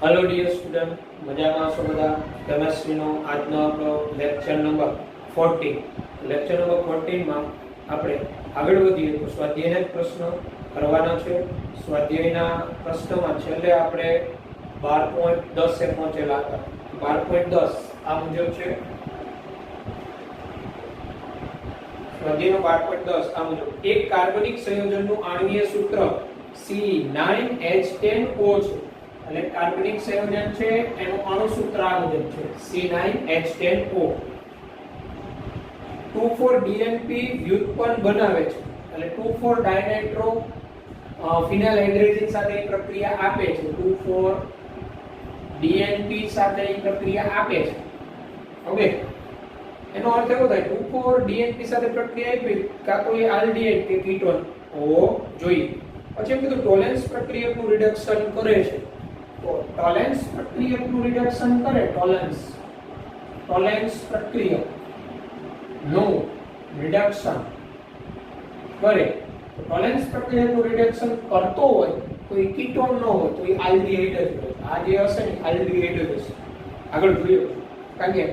Hello dear student, मजामा છો બધા। કેમેસ્ટ્રીનો આજનો આપણો લેક્ચર નંબર 14 લેક્ચર નંબર 14 માં આપણે આગળ વધીએ તો સ્વાધ્યાયના પ્રશ્નો કરવાના છે। સ્વાધ્યાયના પ્રશ્નોમાં છેલ્લે આપણે 12.10 એ પહોંચેલા હતા। 12.10 આ મુજબ છે। સ્વાધ્યાયનો 12.10 આ મુજબ એક કાર્બનિક સંયોજનનું આણ્વીય સૂત્ર C9H10O છે। એટલે કાર્બનિક સંયોજન છે એનું અણુ સૂત્ર આ મુજબ છે C9H10O 2,4-DNP વ્યુત્પન્ન બનાવે છે। એટલે 2,4-ડાયનાઇટ્રો ફિનાઇલ હાઇડ્રોજન સાથે એક પ્રક્રિયા આપે છે। 2,4-DNP સાથે એક પ્રક્રિયા આપે છે। ઓકે, એનો અર્થ એવો થાય 2,4-DNP સાથે પ્રક્રિયા આપી કાં તો એ આલ્ડીહાઇડ કે કીટોન હોવો જોઈએ। પછી એમ કીધું ટોલેન્સ પ્રક્રિયકનું રિડક્શન કરે છે। તો ટોલેન્સ પ્રક્રિયકનું રિડક્શન કરે, ટોલેન્સ પ્રક્રિયકનું રિડક્શન કરે। તો ટોલેન્સ પ્રક્રિયકનું રિડક્શન કરતો હોય તો એ કીટોન ન હોય તો એ આલ્ડીહાઇડ જ હોય। આ જે હશે ને આલ્ડીહાઇડ જ હશે। આગળ જોઈએ, કારણ કે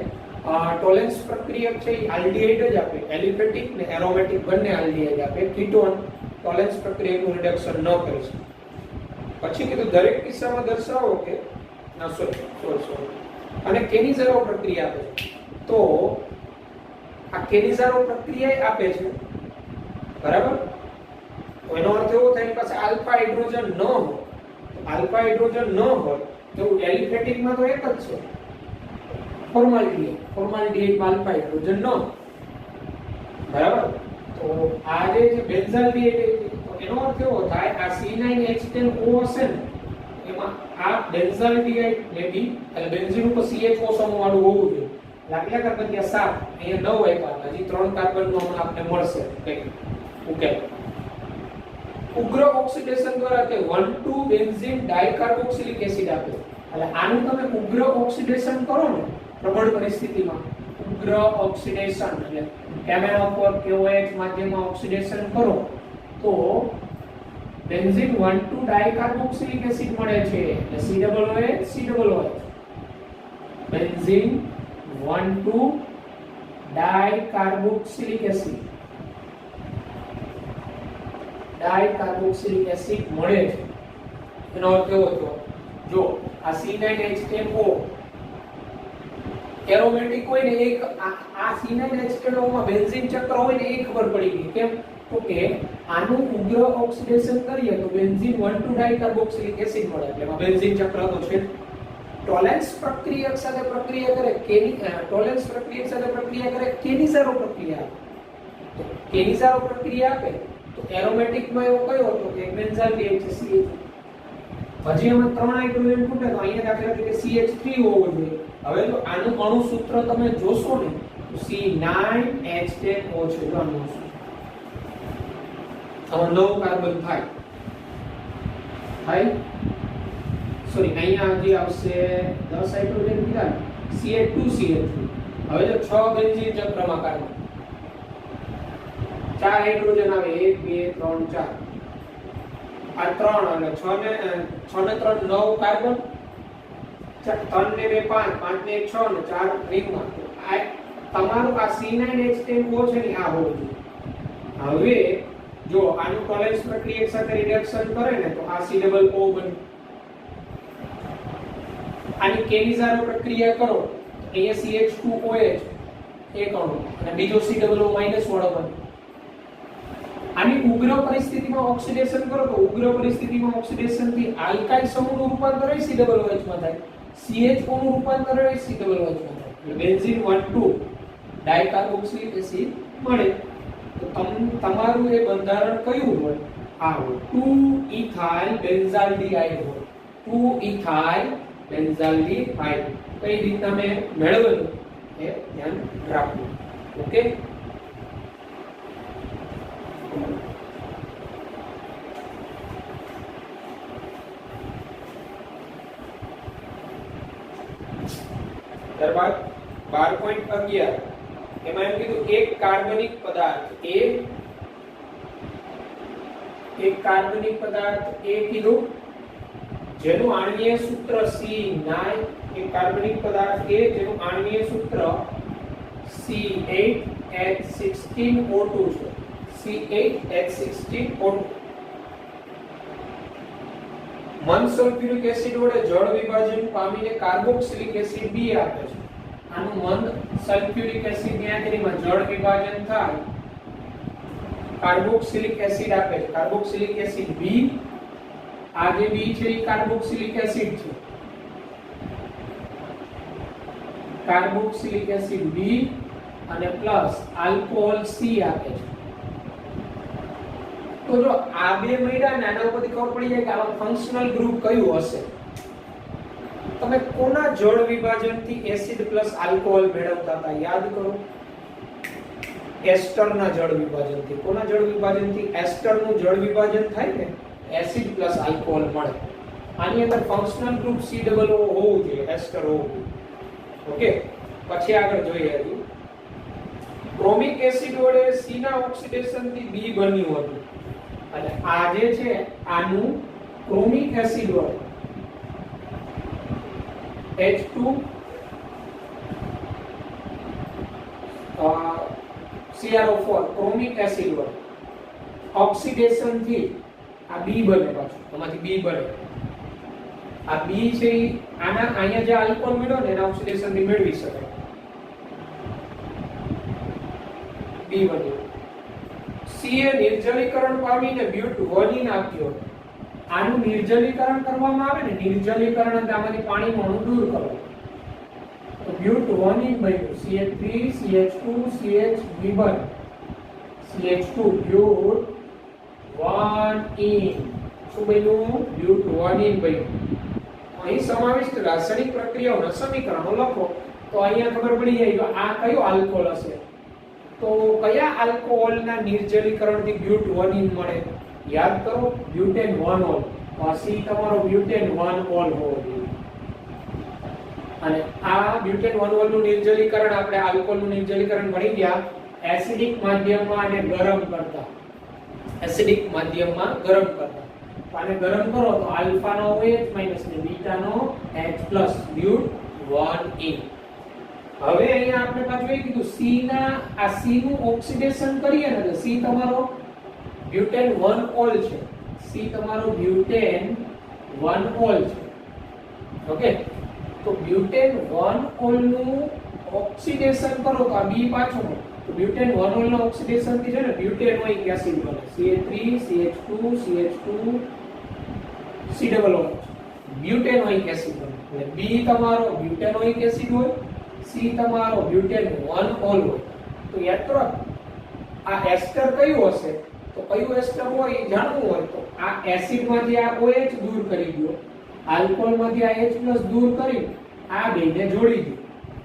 ટોલેન્સ પ્રક્રિયક છે એ આલ્ડીહાઇડ જ આપે, એલિફેટિક ને એરોમેટિક બંને આલ્ડીહાઇડ આપે। કીટોન ટોલેન્સ પ્રક્રિયકનું રિડક્શન ન કરી શકે। પછી કીધું દરેક કિસ્સામાં દર્શાવો કે સોરી અને કેનિઝારો પ્રક્રિયા આપે છે। તો આ કેનિઝારો પ્રક્રિયા આપે છે, બરાબર। તો એનો અર્થ એવો થાય કે પાસે આલ્ફા હાઇડ્રોજન ન હોય, આલ્ફા હાઇડ્રોજન ન હોય તો એલિફેટિકમાં તો એક જ છે ફોર્માલ્ડિહાઇડ આલ્ફા હાઇડ્રોજન ન, બરાબર। તો આ જે બેન્ઝાલ્ડિહાઇડ એનો અર્થ એવો થાય આ C9H10O હશે ને એમાં આ બેન્ઝાલ્ડિહાઇડ મે બી એટલે બેન્ઝીન ઉપર CHO સમૂહ વાળું હોવું જોઈએ। લાગલા કાર્બન ત્યાં 7 અહીંયા 9 આપ્યા, હજી 3 કાર્બન નો આપણે મળશે કંઈક ઉકેલ। ઉગ્ર ઓક્સિડેશન દ્વારા તે 1,2 બેન્ઝીન ડાઇકાર્બોક્સિલિક એસિડ આપે। એટલે આનું તમે ઉગ્ર ઓક્સિડેશન કરો ને પ્રબળ પરિસ્થિતિમાં, ઉગ્ર ઓક્સિડેશન એટલે KMnO4 KOH માધ્યમમાં ઓક્સિડેશન કરો તો બેન્ઝીન 1,2 ડાઇકાર્બોક્સિલિક એસિડ મળે છે। એટલે COOH બેન્ઝીન 1,2 ડાઇકાર્બોક્સિલિક એસિડ મળે છે। એનો અર્થ કેવો થયો? જો આ C9H10O એરોમેટિક હોય ને એક આ C9H10O માં બેન્ઝીન ચક્ર હોય ને એ ખબર પડી ગઈ। કેમ? તો કે આનું ઉગ્ર ઓક્સિડેશન કરીએ તો બેન્ઝીન 1,2 ડાઇકાર્બોક્સિલિક એસિડ મળે। એટલે એમાં બેન્ઝીન ચક્ર તો છે। ટોલેન્સ પ્રક્રિયક સાથે પ્રક્રિયા કરે કેનિઝારો પ્રક્રિયા આપે। તો કેનિઝારો પ્રક્રિયા આપે તો એરોમેટિકમાં એવો કયો હતો કે બેન્ઝાલ્ડિહાઇડ છે CH, હજી એમાં 3 હાઇડ્રોજન ખૂટે તો અહીંયા દાખલા તરીકે CH3 હોવો જોઈએ। હવે જો આનું અણુ સૂત્ર તમે જોશો ને તો C9H10O છે। જો આનું સૂત્ર આમાં 9 કાર્બન થાય સોરી અહીંયા હજી આવશે 10 હાઇડ્રોજન કીધા CH2CH3। હવે જો 6 બેન્ઝીન ચક્રમાં કાર્બન 4 હાઇડ્રોજન આવે 1 2 3 4 આ 3 અને 6 ને 3 9 કાર્બન 3 ને 2 5 5 ને 1 6 ને 4 રિંગમાં આ તમારું આ C9H10O છે ને આ હોવું જોઈએ। હવે જો આનું ટોલેન્સ પ્રક્રિયક સાથે રિડક્શન કરે ને તો આ COO બને। આની કેનિઝારો પ્રક્રિયા કરો અહીંયા CH2OH એક અણુ અને બીજો COO માઈનસ વાળો બને। આની ઉગ્ર પરિસ્થિતિમાં ઓક્સિડેશન કરો તો ઉગ્ર પરિસ્થિતિમાં ઓક્સિડેશન થી આલ્કાઇલ સમૂહનું રૂપાંતર COOH માં થાય, CHO નું રૂપાંતર COOH માં થાય। એટલે બેન્ઝીન 1,2 ડાઇકાર્બોક્સિલિક એસિડ મળે। તો તમારું એ બંધારણ કયું હોય? આ હોય 2-ઇથાઇલ બેન્ઝાલ્ડિહાઇડ હોય। 2-ઇથાઇલ બેન્ઝાલ્ડિહાઇડ કઈ રીતના મેં મેળવેલું એ ધ્યાન રાખવું। ઓકે, ત્યારબાદ 12.11 એમાં એમ કીધું એક કાર્બનિક પદાર્થ A કીધું જેનું આણ્વીય સૂત્ર C9 એક કાર્બનિક પદાર્થ એ જેનું આણ્વીય સૂત્ર C8H16O2 છે. C8H16O2 મન સલ્ફ્યુરિક એસિડ વડે જળ વિભાજન પામીને કાર્બોક્સિલિક એસિડ B આપે છે. આનું મન સલ્ફ્યુરિક એસિડ ની હાજરીમાં જળ વિભાજન થાય કાર્બોક્સિલિક એસિડ આપે છે. કાર્બોક્સિલિક એસિડ B, આ જે B છે એ કાર્બોક્સિલિક એસિડ છે. કાર્બોક્સિલિક એસિડ B અને પ્લસ આલ્કોહોલ C આપે છે. તો જો આ બે મળ્યા ને આના ઉપરથી ખબર પડી જાય કે આમાં ફંક્શનલ ગ્રુપ કયું હશે. તમે કોના જળ વિભાજનથી એસિડ પ્લસ આલ્કોહોલ મેળવતા હતા યાદ કરો. એસ્ટરના જળ વિભાજનથી. કોના જળ વિભાજનથી? એસ્ટરનું જળ વિભાજન થાય ને એસિડ પ્લસ આલ્કોહોલ મળે. આની અંદર ફંક્શનલ ગ્રુપ COO હોવું જોઈએ, એસ્ટર હોવું જોઈએ. ઓકે, પછી આગળ જોઈએ. હજી ક્રોમિક એસિડ વડે C ના ઓક્સિડેશન થી B બન્યું હતું અને આ જે છે આનું ક્રોમિક એસિડ વડે H2 CrO4 ક્રોમિક એસિડ વડે ઓક્સિડેશન થી આ B બને. પાછું આમાંથી B બને. આ B છે આના અહીંયા જે આલ્કોહોલ મળ્યો ને એના ઓક્સિડેશન થી મેળવી શકાય. B બન્યું. C એ નિર્જલીકરણ પામીને બ્યુટ-1 આપ્યો. આનું નિર્જલીકરણ કરવામાં આવે ને, નિર્જલીકરણ એટલે આમાંથી પાણીનું અણુ દૂર કરવું. તો બ્યુટ-1 બન્યું. CH3 CH2 CH B1 CH2 બ્યુટ-1 શું બન્યું? બ્યુટ-1 બન્યું. અહીં સમાવિષ્ટ રાસાયણિક પ્રક્રિયાઓના સમીકરણો લખો તો અહીંયા ખબર પડી જાય કે આ કયો આલ્કોહોલ હશે. તો કયા આલ્કોહોલના નિર્જલીકરણથી બ્યુટ-1 મળે? યાદ કરો, બ્યુટેન 1 ઓલ. આ C તમારો બ્યુટેન 1 ઓલ હોવો જોઈએ. અને આ બ્યુટેન 1 ઓલ નું નિર્જલીકરણ આપણે આલ્કોહોલનું નિર્જલીકરણ ભણી ગયા એસિડિક માધ્યમમાં અને ગરમ કરતા. એસિડિક માધ્યમમાં ગરમ કરતા. આને ગરમ કરો તો આલ્ફા નો OH માઈનસ ને બીટા નો H પ્લસ બ્યુટ-1. હવે અહીંયા આપણે પાછું એ કીધું C ના આ C નું ઓક્સિડેશન કરીએ ને તો C તમારો બ્યુટેન 1 ઓલ છે. C તમારો બ્યુટેન 1 ઓલ છે. ઓકે, તો બ્યુટેન 1 ઓલ નું ઓક્સિડેશન કરો તો આ B પાછું તો બ્યુટેન 1 ઓલ નું ઓક્સિડેશન થી છે ને બ્યુટેનોઇક એસિડ બને. CH3 CH2 CH2 COO બ્યુટેનોઇક acid બને. એટલે B તમારો બ્યુટેનોઇક એસિડ હોય, C તમારો બ્યુટેન 1 ઓલ હોય. તો યાદ કરો આ એસ્ટર કયું હશે? તો કયું એસ્ટર હોય એ જાણવું હોય તો આ એસિડ માંથી આ OH દૂર કરી દો, આલ્કોહોલ માંથી આ H+ દૂર કરી આ બેને જોડી દો.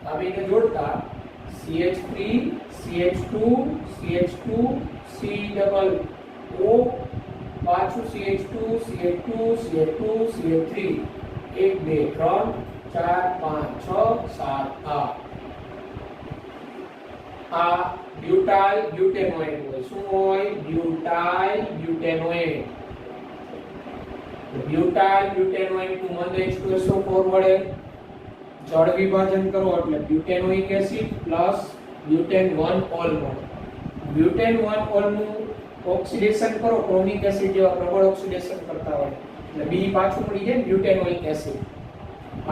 આ બેને જોડતા CH3 CH2 CH2 COO પાછું CH2 CH2 CH2 CH3 1 2 3 4 5 6 7 8 આ બ્યુટાઇલ બ્યુટેનોઇડ હોય. શું હોય? બ્યુટાઇલ બ્યુટેનોઇડ. બ્યુટાઇલ બ્યુટેનોઇડ નું મંદ H2SO4 વડે જળ વિભાજન કરો એટલે બ્યુટેનોઇક એસિડ પ્લસ બ્યુટેન 1 ઓલ મળે. બ્યુટેન 1 ઓલ નું ઓક્સિડેશન કરો ક્રોમિક એસિડ જેવા પ્રબળ ઓક્સિડેશન કરતા હોય એટલે B પાછું મળી જાય બ્યુટેનોઇક એસિડ.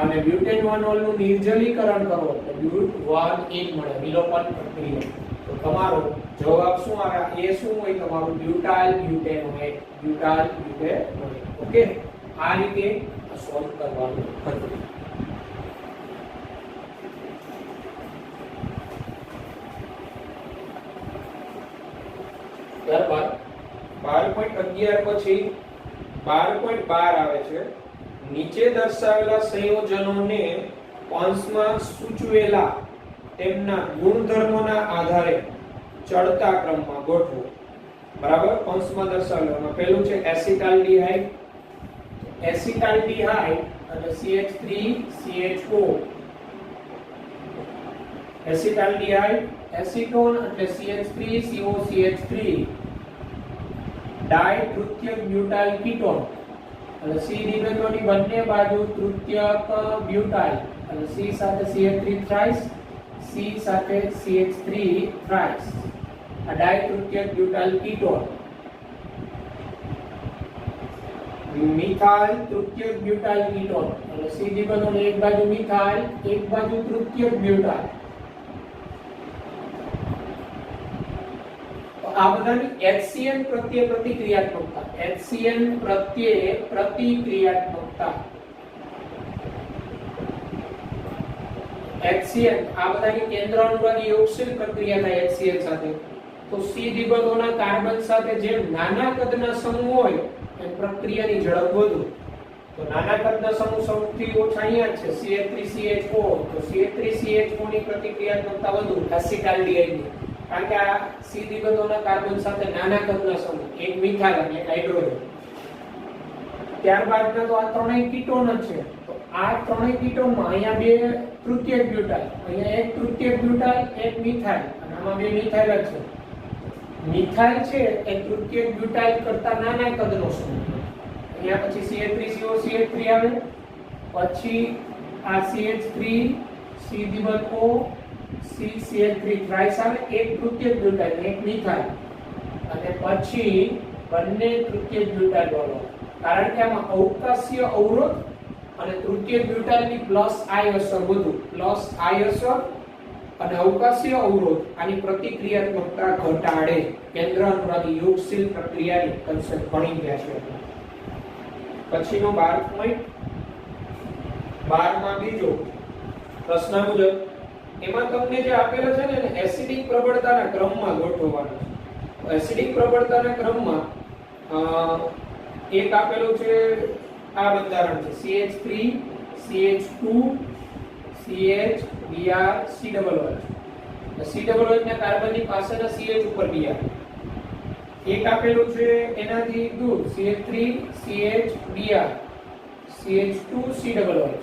અને બ્યુટેન 1 ઓલ નું નિર્જલીકરણ કરો એટલે બ્યુટ-1 મળે. વિલોપન પ્રક્રિયા. તો તમારો જવાબ શું આવે? એ શું હોય? તમારું બ્યુટાઇલ બ્યુટેનોઇડ. બ્યુટાઇલ બ્યુટેનોઇડ. ઓકે, આ રીતે સોલ્વ કરવાનું હતું. ત્યારબાદ 12.11 પછી 12.12 આવે છે. નીચે દર્શાવેલા સંયોજનોને કૌંસમાં સૂચવેલા તેમના ગુણધર્મોના આધારે ચડતા ક્રમમાં ગોઠવો. બરાબર? કૌંસમાં દર્શાવેલા પહેલું છે એસિટાલ્ડિહાઇડ. એસિટાલ્ડિહાઇડ અને CH3 CHO. એસિટાલ્ડિહાઇડ એસિટોન એટલે CH3 COCH3 die તૃતીયક butyl ketone એટલે C-દિબેન્ઝોની બંને બાજુ તૃતીયક બ્યુટાઇલ એટલે C સાથે CH3 થ્રાઇસ, C સાથે CH3 થ્રાઇસ, આ ડાયતૃતીયક બ્યુટાઇલ કીટોન. મિથાઇલ તૃતીયક બ્યુટાઇલ કીટોન એટલે C-દિબેન્ઝોની એક બાજુ મિથાઇલ, એક બાજુ તૃતીયક બ્યુટાઇલ. આ બધાની HCN પ્રત્યે પ્રતિક્રિયાત્મકતા, HCN પ્રત્યે પ્રતિક્રિયાત્મકતા, HCN આ બધાની કેન્દ્ર અનુરાગી યોગશીલ પ્રક્રિયા થાય HCN સાથે. તો C-દિબંધોના કાર્બન સાથે જે નાના કદના સમૂહ હોય એ પ્રક્રિયાની ઝડપ વધુ. તો નાના કદના સમૂહ સૌથી ઓછા અહીંયા છે CH3CH4. તો CH3CH4 ની પ્રતિક્રિયાત્મકતા વધુ એસિટાલ્ડિહાઇડની, કારણ કે આ C-દિબંધોના કાર્બન સાથે નાના કદના સમૂહ, એક મિથાઇલ અને એક હાઇડ્રોજન. ત્યારબાદના તો આ ત્રણેય કીટોન જ છે. તો આ ત્રણેય કીટોનમાં અહીંયા બે તૃતીયક બ્યુટાઇલ, અહીંયા એક તૃતીયક બ્યુટાઇલ, એક મિથાઇલ, અને આમાં બે મિથાઇલ જ છે. મિથાઇલ છે એ તૃતીયક બ્યુટાઇલ કરતા નાના કદનો સમૂહ. અહીંયા પછી CH3CO CH3 આવે, પછી આ CH3 C-દિબંધ O CH3 થ્રાઇસ આવે, એક તૃતીયક બ્યુટાઇલ એક મિથાઇલ, અને પછી બંને તૃતીયક બ્યુટાઇલ વાળો. કારણ કે આમાં અવકાશીય અવરોધ અને તૃતીયક બ્યુટાઇલની પ્લસ આઈ અસર વધુ, પ્લસ આઈ અસર અને અવકાશીય અવરોધ આની પ્રતિક્રિયાત્મકતા ઘટાડે. કેન્દ્ર અનુરાગી યોગશીલ પ્રક્રિયાની કન્સેપ્ટ ભણી ગયા છે. પછીનો 12 પોઈન્ટ 12 માં બીજો પ્રશ્ન મુજબ એમાં તમને જે આપેલો છે ને એસિડિક પ્રબળતાના ક્રમમાં ગોઠવવાનો છે. એસિડિક પ્રબળતાના ક્રમમાં એક આપેલું છે આ બંધારણ છે CH3 CH2 CH Br COOH. COOH ના કાર્બનની પાસેના CH ઉપર Br. એક આપેલું છે એનાથી દૂર CH3 CH Br CH2 COOH,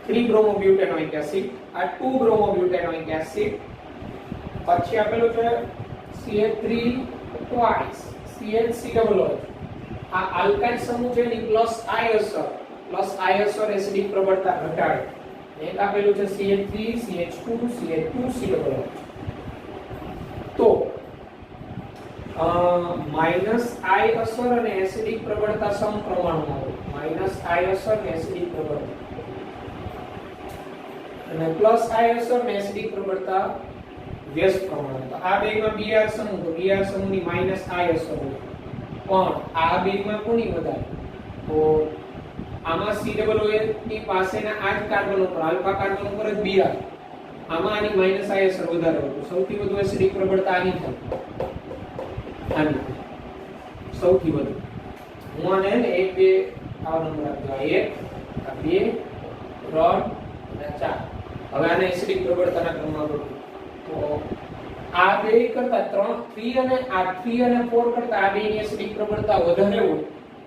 3 બ્રોમોબ્યુટેનોઇક acid, આ 2 બ્રોમોબ્યુટેનોઇક એસિડ. પછી આપેલું છે CH3 twice CH COOH, આ આલ્કાઇલ સમૂહ છે એની પ્લસ આઈ અસર એસિડિક પ્રબળતા ઘટાડે. એક આપેલું છે CH3 CH2 CH2 COOH. તો માઈનસ આઈ અસર અને એસિડિક પ્રબળતા સમપ્રમાણમાં હોય. માઈનસ આઈ અસર અને એસિડિક પ્રબળતા અને પ્લસ આઈ અસર અને એસિડિક પ્રબળતા વ્યસ્ત પ્રમાણમાં. તો આ બેમાં Br સમૂહ, તો Br સમૂહની માઈનસ આઈ અસર હોય. પણ આ બેમાં કોની વધારે? તો આમાં COOH ની પાસેના આ જ કાર્બન ઉપર, આલ્ફા કાર્બન ઉપર જ Br, આમાં આની માઈનસ આઈ અસર વધારે હોય. તો સૌથી વધુ એસિડિક પ્રબળતા આની થાય, આની સૌથી વધુ. હું આને ને 1 2 આ નંબર આપજો, આ 1 આ 2 3 અને 4. હવે આને એસિડિક પ્રબળતાના ક્રમમાં ગોઠવો. તો આ બે કરતા 3 અને 4 કરતા આ બેની એસિડિક પ્રબળતા વધારે હોય,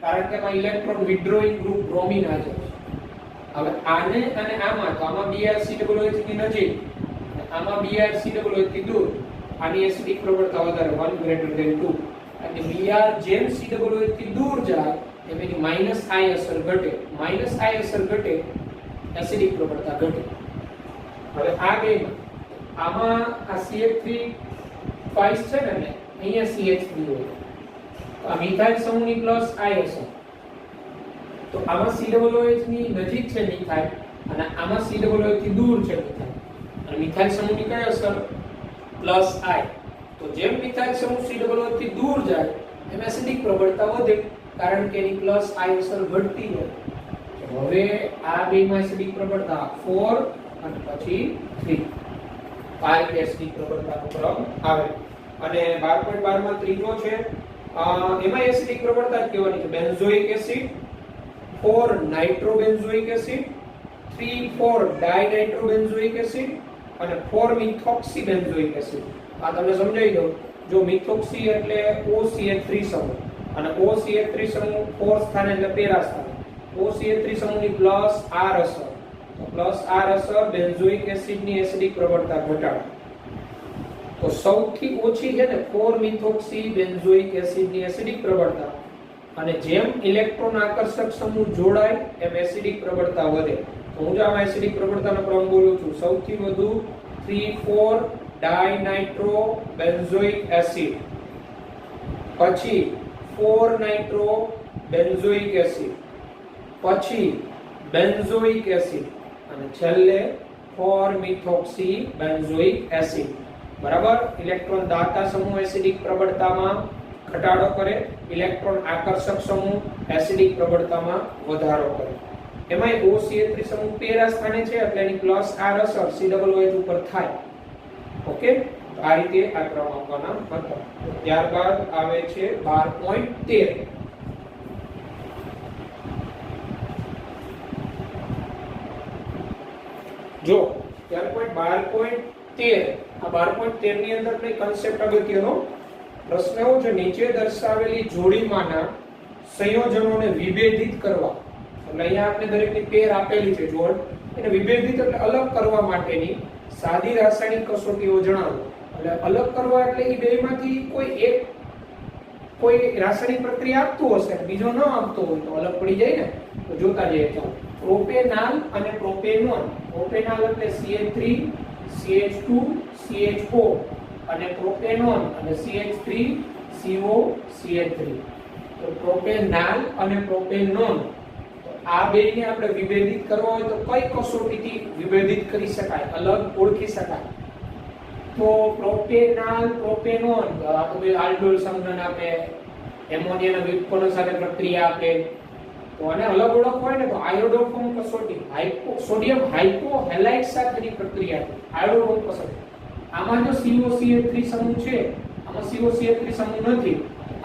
કારણ કે આમાં ઇલેક્ટ્રોન વિથડ્રોઈંગ ગ્રુપ બ્રોમિન હાજર છે. હવે આને અને આમાં, તો આમાં Br COOH ની નજીક, આમાં Br COOH થી દૂર, આની એસિડિક પ્રબળતા વધારે, 1 greater than 2. અને Br જેમ COOH થી દૂર જાય એમ એની માઈનસ આઈ અસર ઘટે. માઈનસ આઈ અસર ઘટે, એસિડિક પ્રબળતા ઘટે. હવે આ બેમાં આમાં આ CH3 twice છે ને, અહીંયા CH3 હોય. તો આ મિથાઇલ સમૂહની પ્લસ આઈ અસર. તો આમાં COOH ની નજીક છે મિથાઇલ, અને આમાં COOH થી દૂર છે મિથાઇલ. અને મિથાઇલ સમૂહની કઈ અસર? પ્લસ આઈ. તો જેમ મિથાઇલ સમૂહ COOH થી દૂર જાય એમ એસિડિક પ્રબળતા વધે, કારણ કે એની પ્લસ આઈ અસર ઘટતી હોય. હવે આ બેમાં એસિડિક પ્રબળતા 4 અને પછી 3. આ રીતે એસિડિક પ્રબળતાનો ક્રમ આવે. અને 12.12 માં ત્રીજો છે, એમાં એસિડિક પ્રબળતા કહેવાની છે benzoic acid, 4 nitrobenzoic acid, 3 4 dinitrobenzoic acid અને 4 મિથોક્સીબેન્ઝોઇક એસિડ. આ તમને સમજાવી દઉં. જો મિથોક્સી એટલે OCH3 સમૂહ, અને OCH3 સમૂહ 4 સ્થાને એટલે પેરા સ્થાને. OCH3 સમૂહની પ્લસ R અસર, તો પ્લસ R અસર બેન્ઝોઇક એસિડની એસિડિક પ્રબળતા ઘટાડે. તો સૌથી ઓછી છે ને 4 મિથોક્સી બેન્ઝોઇક એસિડની એસિડિક પ્રબળતા, અને જેમ ઇલેક્ટ્રોન આકર્ષક સમૂહ જોડાય એમ એસિડિક પ્રબળતા વધે. તો હું જો આમાં એસિડિક પ્રબળતાનો ક્રમ બોલું છું. સૌથી વધુ 3,4 ડાયનાઇટ્રો બેન્ઝોઇક એસિડ, પછી 4 નાઇટ્રો બેન્ઝોઇક એસિડ, પછી બેન્ઝોઇક એસિડ અને છેલ્લે 4 મિથોક્સી બેન્ઝોઇક એસિડ. બરાબર. ઇલેક્ટ્રોન દાતા સમૂહ એસિડિક પ્રબળતામાં ઘટાડો કરે, ઇલેક્ટ્રોન આકર્ષક સમૂહ એસિડિક પ્રબળતામાં વધારો કરે. એમાં OCH3 સમૂહ પેરા સ્થાને છે એટલે એની પ્લસ R અસર COOH ઉપર થાય. ઓકે, તો આ રીતે આ ક્રમ આપવાના હતા. ત્યારબાદ આવે છે 12.13. જો 12.13 આ 12.13 ની અંદર કઈ કન્સેપ્ટ અગત્યનો પ્રશ્ન એવો છે, નીચે દર્શાવેલી જોડીમાંના સંયોજનોને વિભેદિત કરવા. એટલે અહીંયા આપણે દરેકની પેર આપેલી છે જોડ, એને વિભેદિત એટલે અલગ કરવા માટેની સાદી રાસાયણિક કસોટીઓ જણાવો. એટલે અલગ કરવા એટલે એ બેમાંથી કોઈ રાસાયણિક પ્રક્રિયા આપતું હશે, બીજો ન આપતો હોય તો અલગ પડી જાય ને. તો જોતા જઈએ. ચાલો, પ્રોપેનાલ અને પ્રોપેનોન. પ્રોપેનાલ એટલે CH3 CH2 CHO અને પ્રોપેનોન અને CH3 CO CH3. તો પ્રોપેનાલ અને પ્રોપેનોન, તો આ બેને આપણે વિભેદિત કરવા હોય તો કઈ કસોટીથી વિભેદિત કરી શકાય, અલગ ઓળખી શકાય? તો પ્રોપેનાલ પ્રોપેનોન, આ તો બે આલ્ડોલ સંઘનન આપે, એમોનિયાના વ્યુત્પન્ન સાથે પ્રક્રિયા આપે. તો આને અલગ ઓળખ હોય ને તો આયોડોફોર્મ કસોટી, સોડિયમ હાઇપોહેલાઇટ સાથેની પ્રક્રિયા આયોડોફોર્મ કસોટી. આમાં જો COCH3 સમૂહ છે, આમાં COCH3 સમૂહ નથી.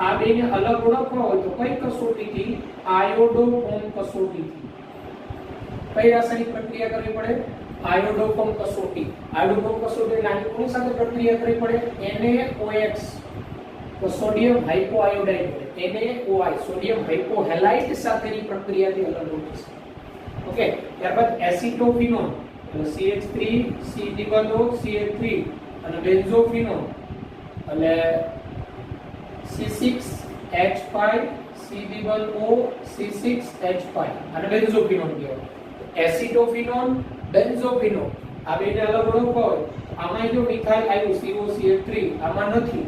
આ બેને અલગ ઓળખવા હોય તો કઈ કસોટીથી? આયોડોફોર્મ કસોટીથી. કઈ રાસાયણિક પ્રક્રિયા કરવી પડે? આયોડોફોર્મ કસોટી. આયોડોફોર્મ કસોટી એટલે આની કોની સાથે પ્રક્રિયા કરવી પડે? NaOH, તો સોડિયમ હાઇપોઆયોડાઇડ પડે. NaOI, સોડિયમ હાઇપોહેલાઇટ સાથેની પ્રક્રિયાથી અલગ ઓળખી શકાય. ઓકે, ત્યારબાદ એસિટોફિનોન એટલે CH3 CH3 અને બેન્ઝોફિનોન એટલે C6H5 COO C6H5 અને બેન્ઝોફિનોન કહેવાય. એસિટોફિનોન બેન્ઝોફિનોન આ બેને અલગ ઓળખવા હોય, આમાં જો મિથાઇલ આવ્યું COCH3, આમાં નથી.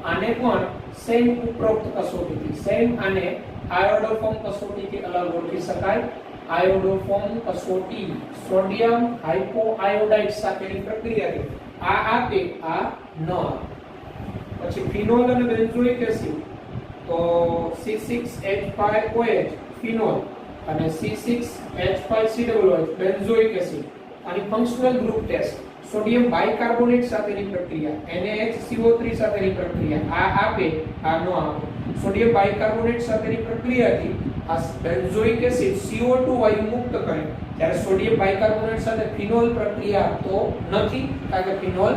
આને પણ સેમ ઉપરોક્ત કસોટીથી, સેમ આને આયોડોફોર્મ કસોટીથી અલગ ઓળખી શકાય. આયોડોફોર્મ કસોટી સોડિયમ હાઇપોઆયોડાઇડ સાથેની પ્રક્રિયાથી આ આપે, આ ન આપે. પછી ફિનોલ અને બેન્ઝોઇક એસિડ, તો C6H5OH ફિનોલ અને C6H5COOH બેન્ઝોઇક એસિડ. આની functional group test, sodium bicarbonate સાથેની પ્રક્રિયા, NaHCO3 સાથેની પ્રક્રિયા આ આપે, આ ન આપે. સોડિયમ બાયકાર્બોનેટ સાથેની પ્રક્રિયાથી આ બેન્ઝોઇક એસિડ CO2 વાયુ મુક્ત કરે, જ્યારે સોડિયમ બાયકાર્બોનેટ સાથે ફિનોલ પ્રક્રિયા આપતો નથી, કારણ કે ફિનોલ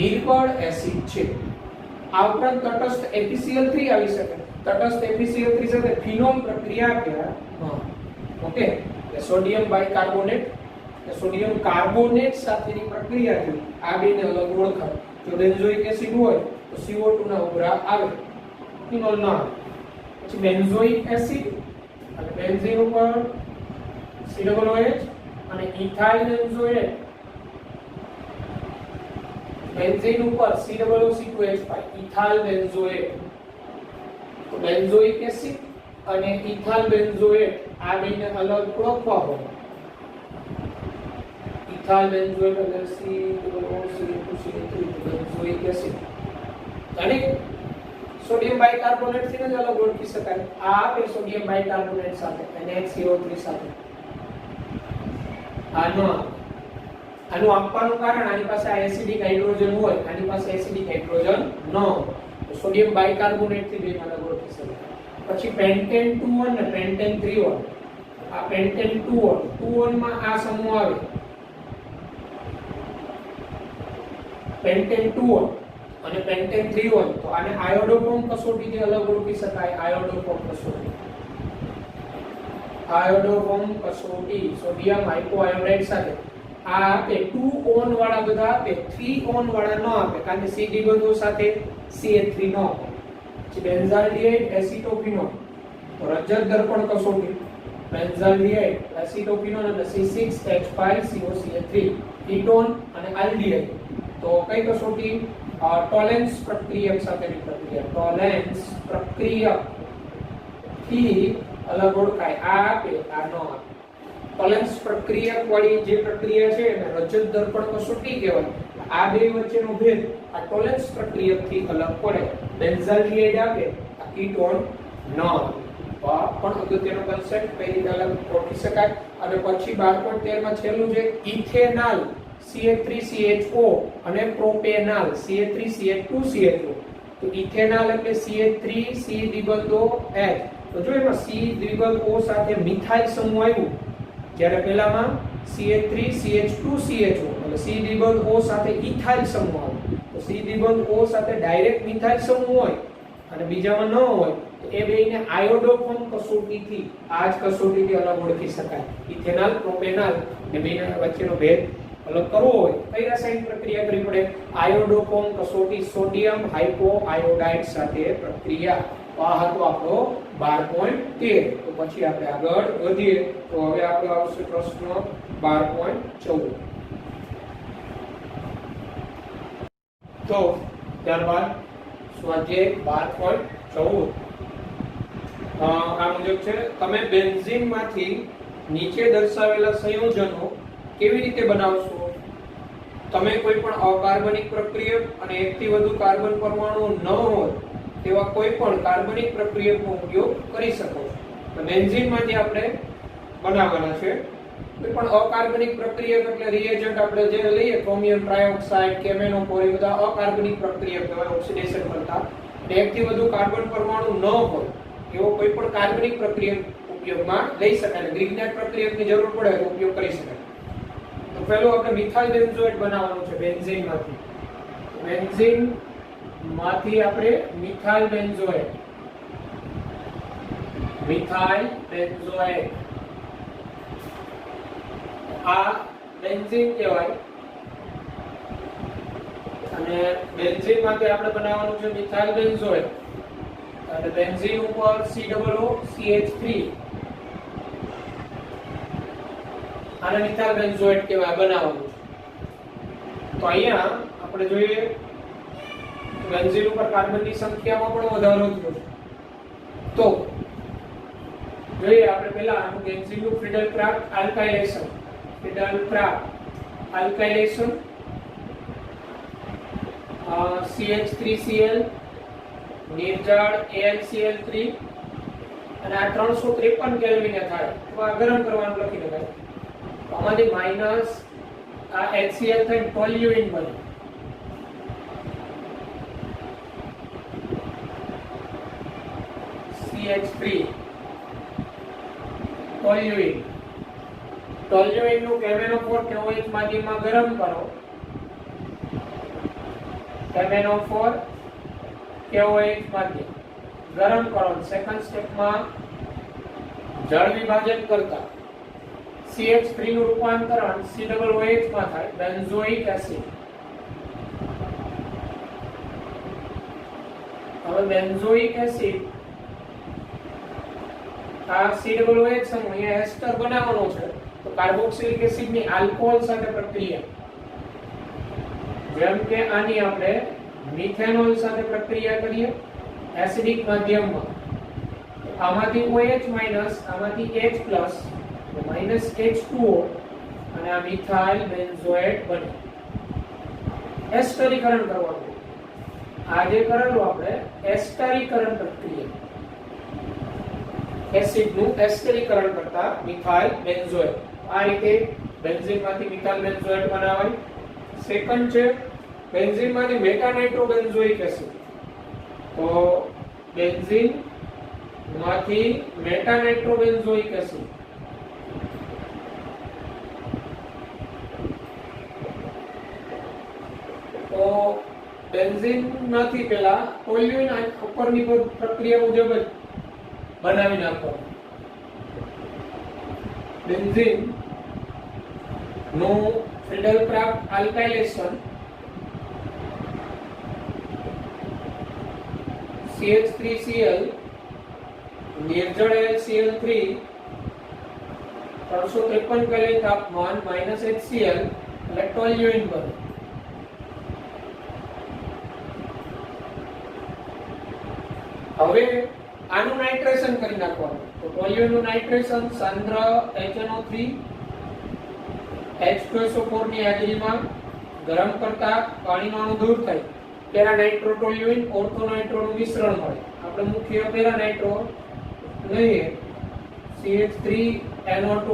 નિર્બળ એસિડ છે. આ ઉપરાંત તટસ્થ FeCl3 આવી શકે. તટસ્થ FeCl3 સાથે ફિનોલ પ્રક્રિયા આપે. Okay, sodium bicarbonate, sodium carbonate સાથેની પ્રક્રિયાથી આ બેને અલગ ઓળખાય. જો બેન્ઝોઇક એસિડ હોય તો CO2 ના ઉભરા આવે, ફિનોલ ના આવે. પછી બેન્ઝોઇક એસિડ અને બેન્ઝીન ઉપર COOH અને ઇથાઇલ બેન્ઝોએટ, બેન્ઝીન ઉપર COO2H5 ઇથાઇલ બેન્ઝોએટ. તો બેન્ઝોઇક એસિડ અને ઇથાઇલ બેન્ઝોએટ આ બેને અલગ ઓળખવા હોય. ઇથાઇલ બેન્ઝોએટ એટલે COO2CH3 બેન્ઝોઇક એસિડ અને સોડિયમ બાયકાર્બોનેટ થી જ અલગ ઓળખી શકાય. આ આપે સોડિયમ બાયકાર્બોનેટ સાથે NaCO3 સાથે. આનું આપવાનું કારણ આની પાસે આ એસિડિક હાઇડ્રોજન હોય, આની પાસે એસિડિક હાઇડ્રોજન ન હોય, તો સોડિયમ બાયકાર્બોનેટ થી બે અલગ ઓળખી શકાય. પછી પેન્ટેન 2 અને પેન્ટેન 3 આ પેન્ટેન 2 માં આ સમૂહ આવે, પેન્ટેન 2 અને પેન્ટેન 3 તો આને આયોડોફોર્મ કસોટીથી અલગ ઓળખી શકાય. આયોડોફોર્મ કસોટી, આયોડોફોર્મ કસોટી સોડિયમ હાઇપોઆયોડાઇડ સાથે આ આપે 2 ઓન વાળા બધા આપે, 3 ઓન વાળા ન આપે, કારણ કે CD બંધો સાથે CH3 ન આપે. પછી બેન્ઝાલ્ડિહાઇડ એસિટોફિનોલ, તો રજત દર્પણ કસોટી બેન્ઝાલ V8 એસિટોક્વિનોન અને C6H5COCl3 કીટોન અને આલ્ડીહાઇડ. તો કઈ કસોટી? ટોલેન્સ પ્રક્રિયક સાથેની પ્રક્રિયા. ટોલેન્સ પ્રક્રિયક થી અલગ ઓળખાય. આ આપે આ ન આપે. ટોલેન્સ પ્રક્રિયક વાળી જે પ્રક્રિયા છે એને રજત દર્પણ કસોટી કહેવાય. આ બે વચ્ચેનો ભેદ આ ટોલેન્સ પ્રક્રિયક થી અલગ પડે. બેન્ઝાલ V8 આપે, આ કીટોન ન આપે. પણ અગત્યનો કન્સેપ્ટ કઈ રીતે અલગ ઓળખી શકાય. અને પછી 12.13 માં છેલ્લું છે ઇથેનોલ CH3CHO અને પ્રોપેનોલ CH3CH2CHO. તો ઇથેનોલ એટલે CH3C≡H. તો જો એમાં C≡O સાથે મિથાઇલ સમૂહ આવ્યું, જ્યારે પેલામાં CH3CH2CHO એટલે C≡O સાથે ઇથાઇલ સમૂહ આવ્યો. તો C≡O સાથે ડાયરેક્ટ મિથાઇલ સમૂહ હોય અને બીજામાં ન હોય તો એ બેને આયોડોફોર્મ કસોટીથી આ જ કસોટીથી અલગ ઓળખી શકાય. ઇથેનોલ પ્રોપેનોલ ને બેના વચ્ચેનો ભેદ અલગ કરવો હોય કઈ રાસાયણિક પ્રક્રિયા કરવી પડે? આયોડોફોર્મ કસોટી સોડિયમ હાઇપોઆયોડાઇડ સાથે પ્રક્રિયા. આ હતો આપણો 12.13. તો પછી આપણે આગળ વધીએ. તો હવે આપણો આવશે પ્રશ્ન 12.14. તો ત્યારબાદ સ્વાધ્યાય 12.14 આ મુજબ છે. તમે બેન્ઝીન માંથી નીચે દર્શાવેલા સંયોજનો કેવી રીતે બનાવશો? તમે કોઈ પણ અકાર્બનિક પ્રક્રિયક અને એકથી વધુ કાર્બન પરમાણુ ન હોય તેવા કોઈ પણ કાર્બનિક પ્રક્રિયકનો ઉપયોગ કરી શકો છો. તો બેન્ઝીનમાંથી આપણે બનાવવાના છે. કોઈ પણ અકાર્બનિક પ્રક્રિયક એટલે રિએજન્ટ આપણે જે લઈએ ક્રોમિયમ ટ્રાયોક્સાઇડ, કેમેનોફોર, એ બધા અકાર્બનિક પ્રક્રિયક કહેવાય ઓક્સિડેશન કરતા. અને એકથી વધુ કાર્બન પરમાણુ ન હોય એવો કોઈ પણ કાર્બનિક પ્રક્રિયક ઉપયોગમાં લઈ શકાય. ગ્રિગ્નાટ પ્રક્રિયકની જરૂર પડે તો ઉપયોગ કરી શકાય. તો પહેલું આપણે મિથાઇલ બેન્ઝોએટ બનાવવાનું છે બેન્ઝીનમાંથી. બેન્ઝીન માંથી આપણે મિથાઇલ બેન્ઝોએટ આ બેન્ઝીન કહેવાય. અને બેન્ઝીન માંથી આપણે બનાવવાનું છે મિથાઇલ બેન્ઝોએટ. અને બેન્ઝીન ઉપર COOCH3 આને મિથાઇલ બેન્ઝોએટ કહેવાય બનાવવાનું છે. તો અહીંયા આપણે જોઈએ બેન્ઝીન ઉપર કાર્બનની સંખ્યામાં પણ વધારો થયો છે. તો જોઈએ આપણે પહેલા બેન્ઝીનનું ફ્રીડલ-ક્રાફ્ટ આલ્કાઇલેશન CH3Cl નિર્જાળ AlCl3 અને આ 353 કેલ્વિને થાય. તો આ ગરમ કરવાનું લખી દેવાય. તો આમાંથી માઈનસ આ HCl થઈને ટોલ્યુઇન બને. CH3 ટોલ્યુઇન નું કેમેનોફોર KOH માધ્યમમાં ગરમ કરો. કેમેનોફોર KOH માધ્યમ ગરમ કરો. સેકન્ડ સ્ટેપમાં જળ વિભાજન કરતા CH3 નું રૂપાંતરણ COOH માં થાય બેન્ઝોઇક એસિડ. હવે બેન્ઝોઇક એસિડ આ COOH સમૂહ અહીંયા એસ્ટર બનાવવાનો છે. તો કાર્બોક્સિલિક એસિડ ની આલ્કોહોલ સાથે પ્રક્રિયા, જેમ કે આની આપણે મિથેનોલ સાથે પ્રક્રિયા કરીએ એસિડિક માધ્યમમાં. આમાંથી OH- આમાંથી H+ -H2O અને આ મિથાઇલ બેન્ઝોએટ બને. એસ્ટરીકરણ કરવાનું. આ જે કરેલું આપણે એસ્ટરીકરણ પ્રક્રિયા, એસિડનું એસ્ટરીકરણ કરતા મિથાઇલ બેન્ઝોએટ. આ રીતે બેન્ઝીનમાંથી મિથાઇલ બેન્ઝોએટ બનાવાય. સેકન્ડ છે બેન્ઝીનમાંથી મેટાનાઇટ્રોબેન્ઝોઇક એસિડ. તો બેન્ઝીનમાંથી મેટાનાઇટ્રોબેન્ઝોઇક એસિડ તો બેન્ઝીનમાંથી પહેલા ટોલ્યુઇન ઉપરની પ્રક્રિયા મુજબ જ બનાવી નાખવાનું. બેન્ઝીન નું ફ્રીડલ-ક્રાફ્ટ આલ્કાઇલેશન CH3Cl નિર્જળ HCl3 353 કેલ્વિન તાપમાન -HCl એટલે ટોલ્યુઇન બને. હવે આનું નાઇટ્રેશન કરી નાખવાનું. તો ટોલ્યુઇન નું નાઇટ્રેશન સાંદ્ર HNO3 H2SO4 ની હાજરીમાં ગરમ કરતા પાણીનો અણુ દૂર થાય પેરા નાઇટ્રોટોલ્યુઇન ઓર્થો નાઇટ્રોનું મિશ્રણ મળે. આપણે મુખ્ય પેરા નાઇટ્રો લઈએ CH3NO2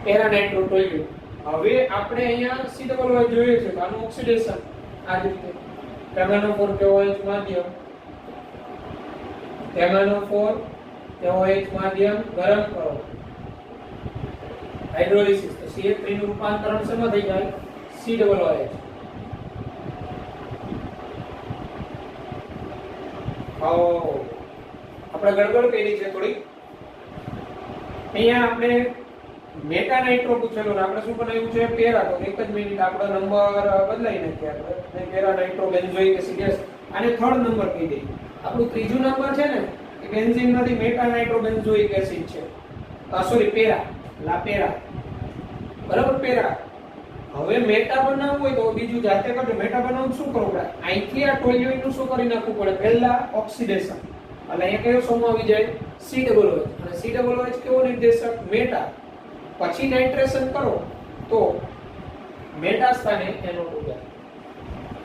પેરા નાઇટ્રોટોલ્યુઇન. હવે આપણે અહીંયા COO જોઈએ છે તો આનું ઓક્સિડેશન આ રીતે TaNO4 KOH માધ્યમ TaNO4 KOH માધ્યમ ગરમ કરો હાઇડ્રોલિસિસ તો CH3 નું રૂપાંતરણ શેમાં થઈ જાય COOH. આપણે ગડબડ કરી છે થોડી. અહીંયા આપણે મેટા નાઇટ્રો પૂછેલો આપણે શું બનાવ્યું છે પેરા. તો એક જ મિનિટ આપણે નંબર બદલાઈ નાખ્યા આપણે પેરા નાઇટ્રો બેન્ઝોઇક એસિડ આને થર્ડ નંબર કહી દઈએ. આપણું ત્રીજું નંબર છે ને એ બેન્ઝીન માંથી મેટા નાઇટ્રો બેન્ઝોઇક એસિડ છે. સોરી પેરા પેરા બરાબર પેરા. હવે મેટા બનાવવું હોય તો બીજું જાતે કરજો. મેટા બનાવવું શું કરવું પડે અહીંથી આ ટોલ્યુઇન નું શું કરી નાખવું પડે પહેલા ઓક્સિડેશન એટલે અહીંયા કયો સોમો આવી જાય COOH અને COOH કેવો નિર્દેશક મેટા. પછી નાઇટ્રેશન કરો તો મેટા સ્થાને NO2 જાય.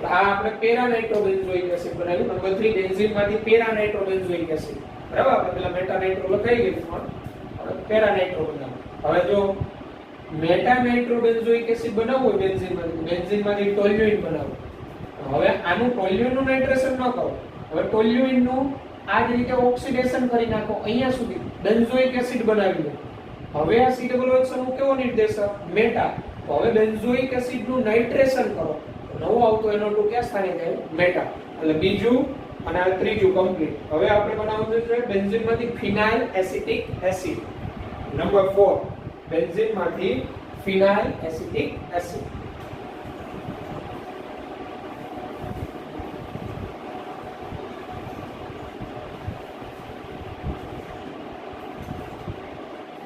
આ આપણે પેરા નાઇટ્રોબેન્ઝોઇક એસિડ બનાવ્યું. નંબર 3 બેન્ઝીન માંથી પેરા નાઇટ્રોબેન્ઝોઇક એસિડ બરાબર. આપણે પેલા મેટા નાઇટ્રો લખાઈ ગયું પણ આપણે પેરા નાઇટ્રો બનાવ્યું. હવે જો મેટા નાઇટ્રોબેન્ઝોઇક એસિડ બનાવવું હોય બેન્ઝીન માંથી ટોલ્યુઇન બનાવવું. હવે આનું ટોલ્યુઇન નું નાઇટ્રેશન ન કરો. હવે ટોલ્યુઇન નું આ જ રીતે ઓક્સિડેશન કરી નાખો અહીંયા સુધી બેન્ઝોઇક એસિડ બનાવી લો. હવે આ COOH સમૂહ કેવો નિર્દેશક મેટા. તો હવે બેન્ઝોઇક એસિડ નું નાઇટ્રેશન કરો. નવો આવતો NO2 ક્યાં સ્થાને જાય મેટા. એટલે બીજું અને આ ત્રીજું કમ્પ્લીટ. હવે આપણે બનાવવું છે બેન્ઝીન માંથી ફિનાઇલ એસિટિક એસિડ. નંબર 4 બેન્ઝીન માંથી ફિનાઇલ એસિટિક એસિડ.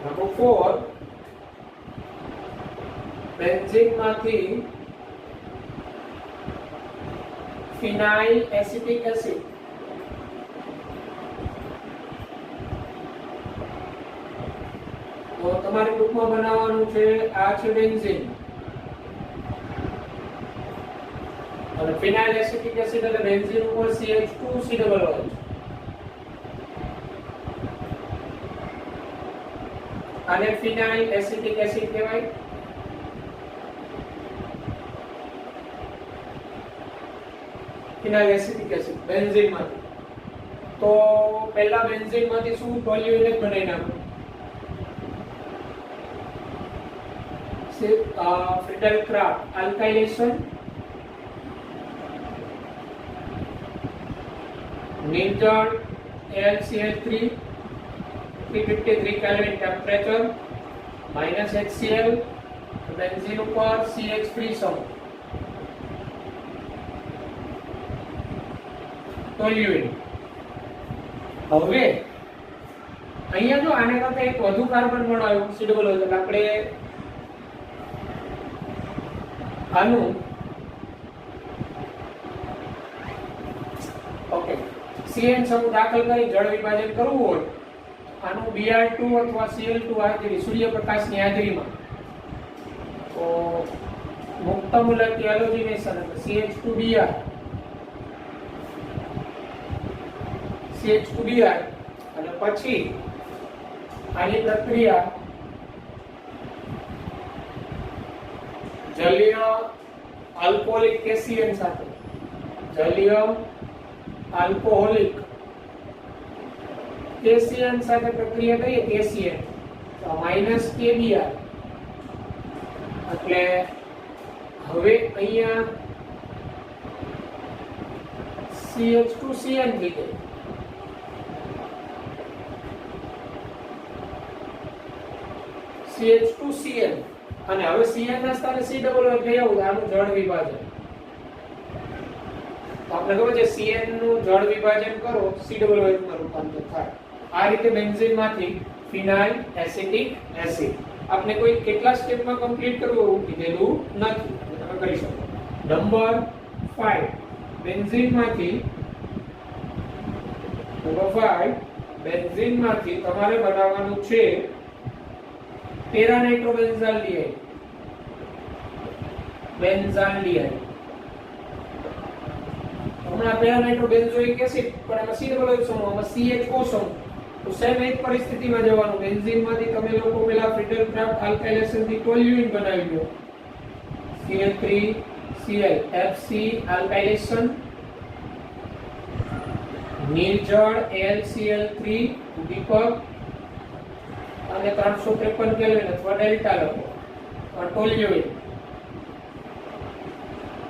નંબર 4 બેન્ઝીન માંથી ફિનાઇલ એસિટિક એસિડ. તો તમારે ગ્રુપમાં બનાવવાનું છે આ છે બેન્ઝીન અને ફિનાઇલ એસિટિક એસિડ એટલે બેન્ઝીન ઉપર CH2COOH. આને ફિનાઇલ એસિટિક એસિડ કહેવાય. ફિનાઇલ એસિટિક એસિડ બેન્ઝીન માંથી. તો પહેલા બેન્ઝીન માંથી શું ટોલ્યુઇન જ બનાવી નાખો. Friedel-Crafts alkylation નિર્જળ AlCl3 353 kelvin temperature -HCl benzene ઉપર CH3 સમૂહ ટોલ્યુઇન. હવે અહીંયા જો આને કરતા એક વધુ કાર્બન મળ્યું COOH એટલે આપણે આનું ઓકે CN સમૂહ દાખલ કરી જળ વિભાજન કરવું હોય આનું Br2 અથવા Cl2 હાજરી સૂર્યપ્રકાશની હાજરીમાં તો મુક્ત મૂલક હેલોજનેશન એટલે CH2Br અને પછી આની પ્રક્રિયા જલીય આલ્કોહોલિક કેસીએન સાથે જલીય આલ્કોહોલિક કેસીએન સાથે પ્રક્રિયા કરીએ કેસીએન તો -KBr એટલે હવે અહીંયા CH2CN થઈ ગયું. CH2CN અને હવે CN ના સ્થાને COOH લઈ આવું આનું જળ વિભાજન. તો આપણે ખબર છે CN નું જળ વિભાજન કરો COOH માં રૂપાંતર થાય. આ રીતે બેન્ઝીન માંથી ફિનાઇલ એસિટિક એસિડ. આપને કોઈ કેટલા સ્ટેપમાં કમ્પ્લીટ કરવું એવું કીધેલું નથી, તમે કરી શકો. નંબર 5 બેન્ઝીન માંથી તમારે બનાવવાનું છે પેરાનાઇટ્રોબેન્ઝાલ્ડિહાઇડ. હમણાં પેરાનાઇટ્રોબેન્ઝોઇક એસિડ પણ એમાં C ડબલ O સમૂહ, આમાં CHO સમૂહ. તો સેમ એ જ પરિસ્થિતિમાં જવાનું. બેન્ઝીન માંથી તમે લોકો પેલા ફ્રીડલક્રાફ્ટ આલ્કાઇલેશન થી ટોલ્યુઇન બનાવી લો. CH3Cl FC આલ્કાઇલેશન, નિર્જળ AlCl3 દીપક અને 353 કેલ્વિન અથવા ડેલ્ટા લખો ટોલ્યુઇન.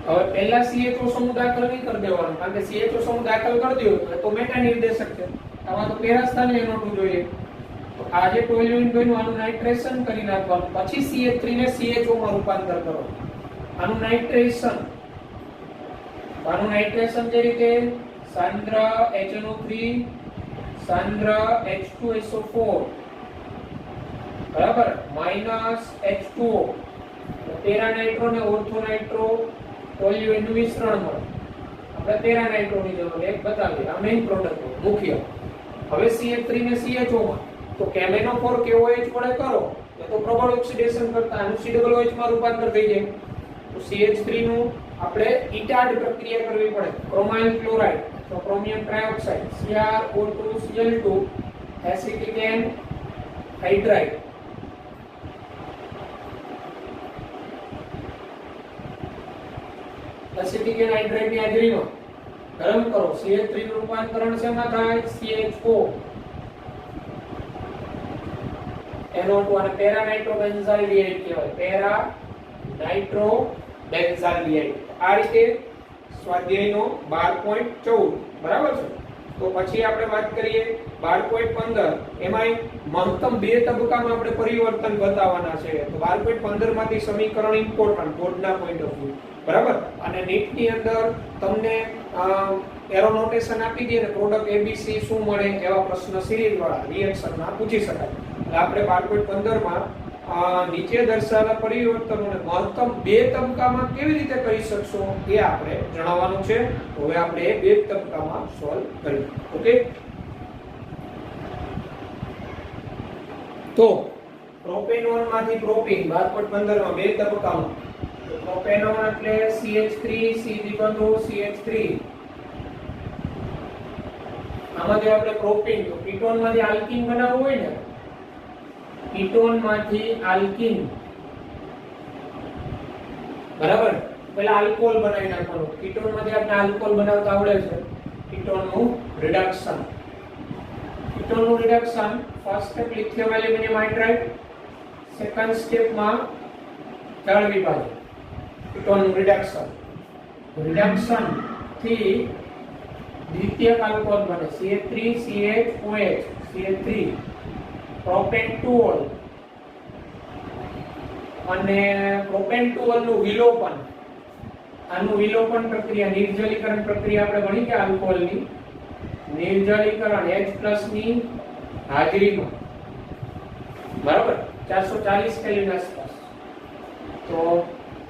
હવે પહેલા CHO સમૂહ દાખલ નહીં કરી દેવાનો, કારણ કે CHO સમૂહ દાખલ કરી દો તો મેટા નિર્દેશક છે, આમાં તો પેરા સ્થાને નોટવું જોઈએ. તો આ જે ટોલ્યુઇન બન્યું આનું નાઇટ્રેશન કરી નાખવાનું, પછી CH3 ને CHO માં રૂપાંતર કરો. આનું નાઇટ્રેશન જે રીતે સાંદ્ર HNO3 સાંદ્ર H2SO4 બરાબર -H2O, પેરાનાઇટ્રો ને ઓર્થોનાઇટ્રો ટોલ્યુઇન નું મિશ્રણ મળે. આપણે પેરાનાઇટ્રો ની જરૂર એક બતાવીએ, આ મેઇન પ્રોડક્ટ મુખ્ય. હવે CH3 ને CHO માં તો કેમેનો4 KOH વડે કરો એ તો પ્રબળ ઓક્સિડેશન કરતા આનું C=OH માં રૂપાંતર થઈ જાય. તો CH3 નું આપણે ઇટાડ પ્રક્રિયા કરવી પડે. ક્રોમાઇલ ક્લોરાઇડ તો chromium trioxide CrO2Cl2 acetic hydride. Acetic hydride ની હાજરીમાં ગરમ કરો. CH3 નું રૂપાંતરણ શેમાં થાય? CHO NO2 અને પેરાનાઇટ્રોબેન્ઝાલ્ડિહાઇડ કહેવાય. પેરાનાઇટ્રોબેન્ઝાલ્ડિહાઇડ. આ રીતે સ્વાધ્યાયનો 12.14 બરાબર છે. તો પછી આપણે વાત કરીએ 12.15 એમાં મહત્તમ બે તબક્કામાં આપણે પરિવર્તન બતાવવાના છે. તો 12.15 માંથી સમીકરણ ઇમ્પોર્ટન્ટ બોર્ડના પોઈન્ટ ઓફ વ્યૂ બરાબર. અને નીટ ની અંદર તમને એરો નોટેશન આપી દે ને પ્રોડક્ટ ABC શું મળે એવા પ્રશ્ન સિરીઝ વાળા રિએક્શનમાં પૂછી શકાય. એટલે આપણે 12.15 માં નીચે દર્શાવેલા પરિવર્તનોને મહત્તમ બે તબક્કામાં કેવી રીતે કરી શકશો એ આપણે જણાવવાનું છે. હવે આપણે એ બે તબક્કામાં સોલ્વ કરીએ. ઓકે, તો પ્રોપેનોન માંથી પ્રોપીન 12.15 માં બે તબક્કામાં. પ્રોપેનોન એટલે CH3 CH3. આમાં જો આપણે પ્રોપીન તો કીટોન માંથી આલ્કીન બનાવવું હોય ને, કીટોન માંથી આલ્કીન બરાબર, પહેલા આલ્કોહોલ બનાવી નાખવાનું. કીટોન માંથી આપણે આલ્કોહોલ બનાવતા આવડે છે. કીટોન નું reduction. First step lithium aluminium hydride, second step માં જળ વિભાજન. કીટોન નું રિડક્શન થી દ્વિતીયક આલ્કોહોલ બને CH3CHOH CH3 પ્રોપેન્ટોલ. અને પ્રોપેન્ટોલ નું વિલોપન, આનું વિલોપન પ્રક્રિયા નિર્જલીકરણ પ્રક્રિયા આપણે ભણી કે આલ્કોહોલ ની નિર્જલીકરણ H+ ની હાજરીમાં બરાબર 440 કેલ્વિન આસપાસ. તો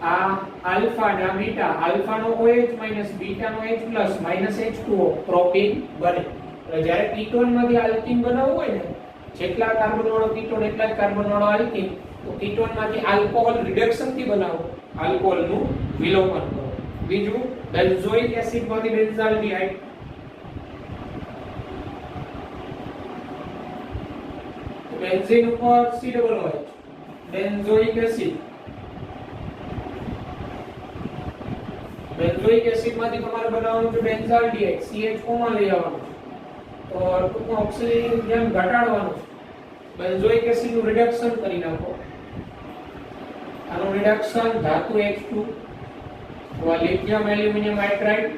આ આલ્ફા અને બીટા, આલ્ફા નો OH બીટા નો H+ H2O પ્રોપીન બને. એટલે જ્યારે કીટોન માંથી આલ્કીન બનાવવું હોય ને, જેટલા કાર્બન વાળો કીટોન એટલા જ કાર્બન વાળો આલ્કીન, તો કીટોન માંથી આલ્કોહોલ રિડક્શન થી બનાવો, આલ્કોહોલ નું વિલોપન કરો. બીજું બેન્ઝોઇક એસિડ માંથી બેન્ઝાલ્ડિહાઇડ. બેન્ઝીન ઉપર C=OH benzoic acid. Benzoic acid માંથી તમારે બનાવવાનું છે બેન્ઝાલ્ડિહાઇડ, CHO માં લઈ આવવાનું છે. તો ટૂંકમાં ઓક્સિજન ઘટાડવાનું છે. બેન્ઝોઇક એસિડ નું રિડક્શન કરી નાખો. આનું રિડક્શન ધાતુ H2 તો લિથિયમ એલ્યુમિનિયમ હાઇડ્રાઇડ.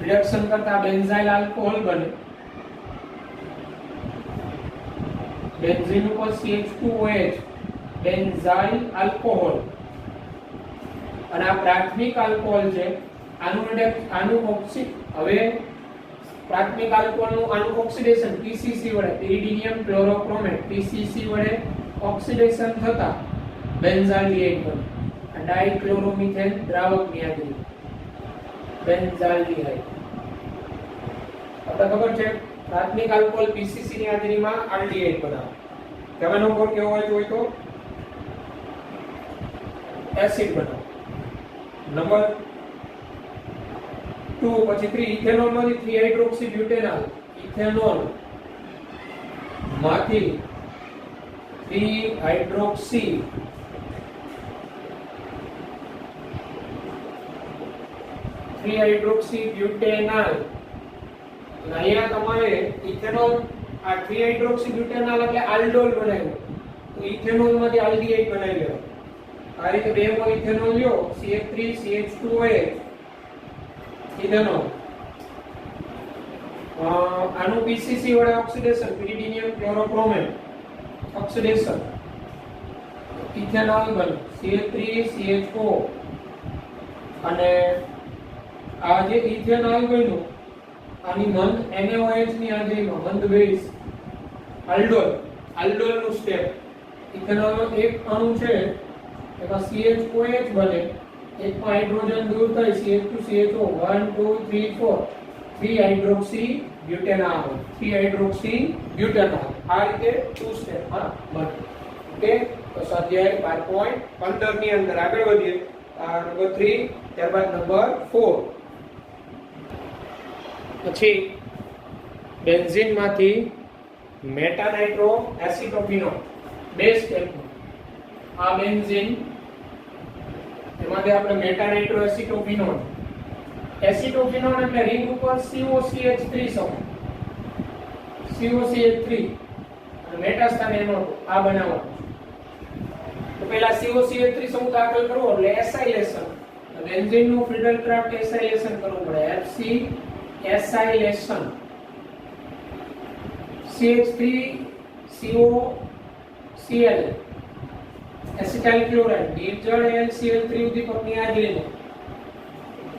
રિડક્શન કરતા બેન્ઝાઇલ આલ્કોહોલ બને. બેન્ઝીન ઉપર CH2OH બેન્ઝાઇલ આલ્કોહોલ. અને આ પ્રાથમિક આલ્કોહોલ છે, આનું હવે પ્રાથમિક આલ્કોહોલનું આનું ઓક્સિડેશન પીસીસી વડે પેરિડિનિયમ ક્લોરોક્રોમેટ પીસીસી વડે ઓક્સિડેશન થતા બેન્ઝાલ્ડિહાઇડ બને. ડાઇક્લોરોમિથેન દ્રાવકની હાજરી બેન્ઝાલ્ડિહાઇડ. આપણે ખબર છે પ્રાથમિક આલ્કોહોલ પીસીસી ની હાજરીમાં આલ્ડિહાઇડ બનાવે. કેવાનો નંબર કેવો હોય તો એસિડ બનાવે. નંબર 2 પછી 3 ઇથેનોલ માંથી 3 હાઇડ્રોક્સી બ્યુટેનોલ ઇથેનોલ માંથી 3 હાઇડ્રોક્સી બ્યુટેનોલ. અહીંયા તમારે ઇથેનોલ આ 3 હાઇડ્રોક્સી બ્યુટેનોલ એટલે આલ્ડોલ બનાવ્યો તો ઇથેનોલ માંથી આલ્ડિહાઇડ બનાવી લેવો. આ રીતે બે મોલ ઇથેનોલ લ્યો CH3 CH2OH ઇથેનોલ. આનું પીસીસી વડે ઓક્સિડેશન પેરિડિનિયમ ક્લોરોક્રોમેટ ઓક્સિડેશન ઇથેનોલ બને CH3 CH4 અને આ જે ઇથેનોલ બન્યું આની મંદ NaOH ની હાજરીમાં મંદ બેઝ આલ્ડોલ નું સ્ટેપ ઇથેનોલ નો એક અણુ છે એમાં CH2OH બને એકમાં હાઇડ્રોજન દૂર થાય CH2 CHO 1 2 3 4 3 હાઇડ્રોક્સી બ્યુટેનોલ આ રીતે ટુ સ્ટેપ માં બને. ઓકે તો સ્વાધ્યાય 12.15 ની અંદર આગળ વધીએ. નંબર 3 ત્યારબાદ નંબર 4 પછી બેન્ઝીન માંથી મેટાનાઇટ્રો એસિટોફિનોલ બે સ્ટેપમાં આ બેન્ઝીન એમાંથી આપણે મેટાનાઇટ્રો એસિટોફિનોલ એટલે રિંગ ઉપર COCH3 COCH3 અને મેટા સ્થાને એનો આ બનાવવાનો. તો પહેલા COCH3 સમૂહ દાખલ કરવો એટલે એસાઇલેશન બેન્ઝીન નું ફ્રીડલક્રાફ્ટ એસાઇલેશન કરવું પડે FC acylation CH3 COCl acetyl chloride નિર્જળ LCl3 ઉદ્દીપકની હાજરીમાં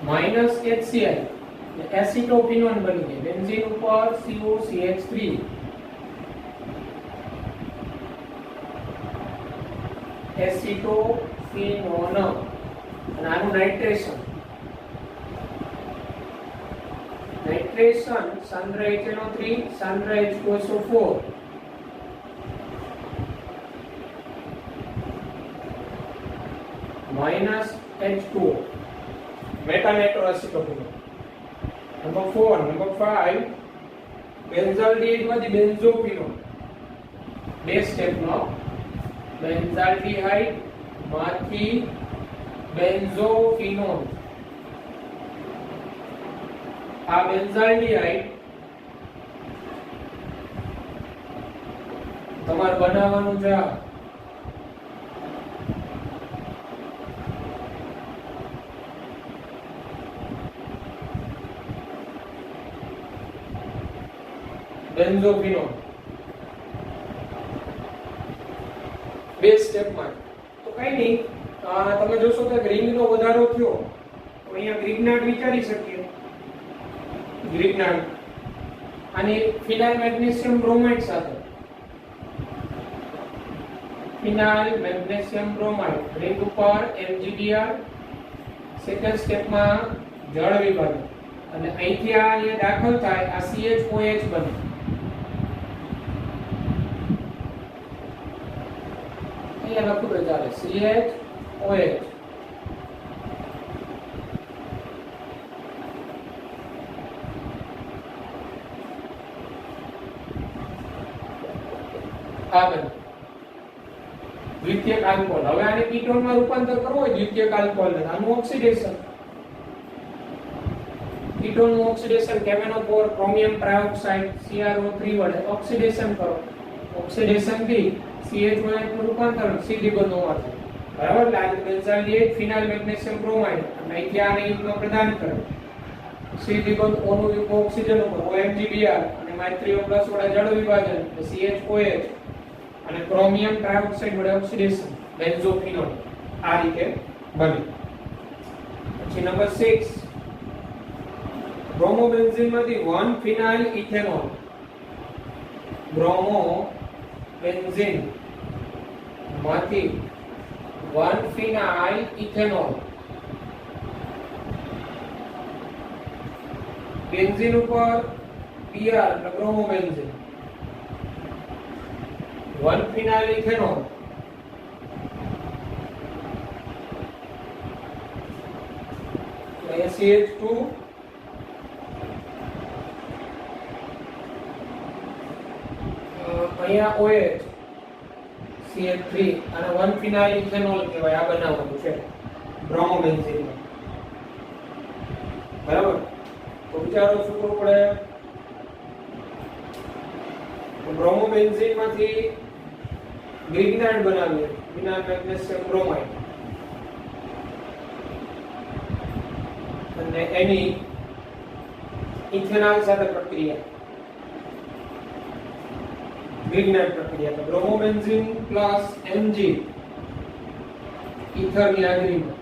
-HCl એસિટોફિનોન બની જાય. બેન્ઝીન ઉપર COCH3 એસિટોફિનોન અને આનું નાઇટ્રેશન સાંદ્ર HNO3 સાંદ્ર H2SO4 -H2O meta nitro acetophenol. Number 4 number 5 benzaldehyde માંથી બેન્ઝોફિનોલ બે સ્ટેપનો બેન્ઝાલ્ડિહાઇડ માંથી બેન્ઝોફિનોલ. આ બેન્ઝાલ્ડિહાઇડ તમારે બનાવવાનું છે બેન્ઝોફિનોલ બે સ્ટેપમાં. તો કઈ નહીં તમે જોશો કે રિંગનો વધારો થયો તો અહીંયા ગ્રિગ્નાર્ડ વિચારી શકીએ. ગ્રિગ્નાર્ડ અને ફિનાઇલ મેગ્નેશિયમ બ્રોમાઇડ સાથે ફિનાઇલ મેગ્નેશિયમ બ્રોમાઇડ રિંગ ઉપર MgBr સેકન્ડ સ્ટેપમાં જળ વિભાજન અને અહીંથી આ અહીંયા દાખલ થાય આ CHOH બને. અહીંયા લખું તો ચાલે CHOH. આ બને દ્વિતીયક આલ્કોહોલ. હવે આને કીટોનમાં રૂપાંતર કરવું હોય દ્વિતીયક આલ્કોહોલ આનું ઓક્સિડેશન કીટોનનું ઓક્સિડેશન કેમેનોફોર ક્રોમિયમ ટ્રાયોક્સાઇડ CrO3 વડે ઓક્સિડેશન કરો. ઓક્સિડેશન થી CH1 નું રૂપાંતર C-દ્વિબંધ OR થાય. બરાબર. એટલે બેન્ઝાલ્ડિહાઇડ ફિનાઇલ મેગ્નેશિયમ બ્રોમાઇડ અને અહીંથી આને યુગ્મ પ્રદાન કરે. C-દ્વિબંધ O નું યુગ્મ ઓક્સિજન ઉપર OMgBr અને -3O+ વડે જળ વિભાજન એટલે CHOH અને ક્રોમિયમ ટ્રાયોક્સાઇડ વડે ઓક્સિડેશન બેન્ઝોફિનોલ આ રીતે બને. પછી નંબર 6 બ્રોમોબેન્ઝીન માંથી 1 ફિનાઇલ ઇથેનોલ, બ્રોમોબેન્ઝીન માંથી 1 ફિનાઇલ ઇથેનોલ, બેન્ઝીન ઉપર Br એટલે બ્રોમોબેન્ઝીન, 1 ફિનાઇલ ઇથેનોલ, CH2 અહીંયા OH CH3 અને 1 ફિનાઇલ ઇથેનોલ કહેવાય. આ બનાવવાનું છે બ્રોમોબેન્ઝીન. બરાબર? તો વિચારો શું કરવું પડે? બ્રોમોબેન્ઝીન માંથી ગ્રીગ્નાઇટ બનાવીએ, વિના મેગ્નેશિયમ બ્રોમાઇડ, અને એની ઇથેનોલ સાથે પ્રક્રિયા, ગ્રીગ્નાઇટ પ્રક્રિયા. તો બ્રોમોબેન્ઝીન પ્લસ Mg ઈથર ની હાજરીમાં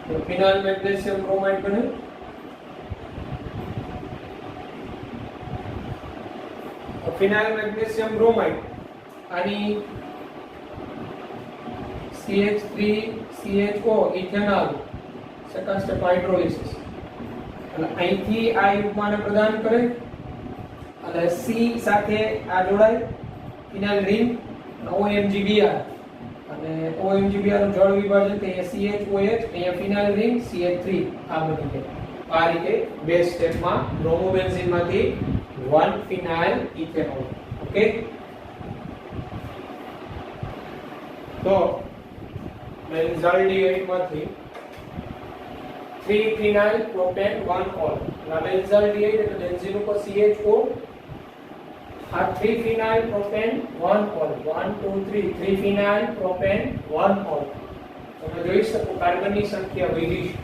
તો ફિનાઇલ મેગ્નેશિયમ બ્રોમાઇડ બને. ફિનાઇલ મેગ્નેશિયમ બ્રોમાઇડ આની CH3CHO ethanol second step hydrolysis, અને અહીંથી આ યુગ્મને પ્રદાન કરે અને C સાથે આ જોડાય ફિનાઇલ રિંગ OMgBr, અને OMgBr નું જળ વિભાજન તે CHOH, અહીંયા ફિનાઇલ રિંગ CH3 આ બની જાય. આ રીતે બે સ્ટેપમાં બ્રોમોબેન્ઝીન માંથી 1 ફિનાઇલ ઇથેનોલ. ઓકે, તો બેન્ઝાલ્ડિહાઇડ માંથી 3 ફિનાઇલ પ્રોપેન 1 ઓલ. આ બેન્ઝાલ્ડિહાઇડ એટલે બેન્ઝીન ઉપર CHO, આ 3 ફિનાઇલ પ્રોપેન 1 ઓલ, 1 2 3 3 ફિનાઇલ પ્રોપેન 1 ઓલ. તમે જોઈ શકો કાર્બનની સંખ્યા વધી છે.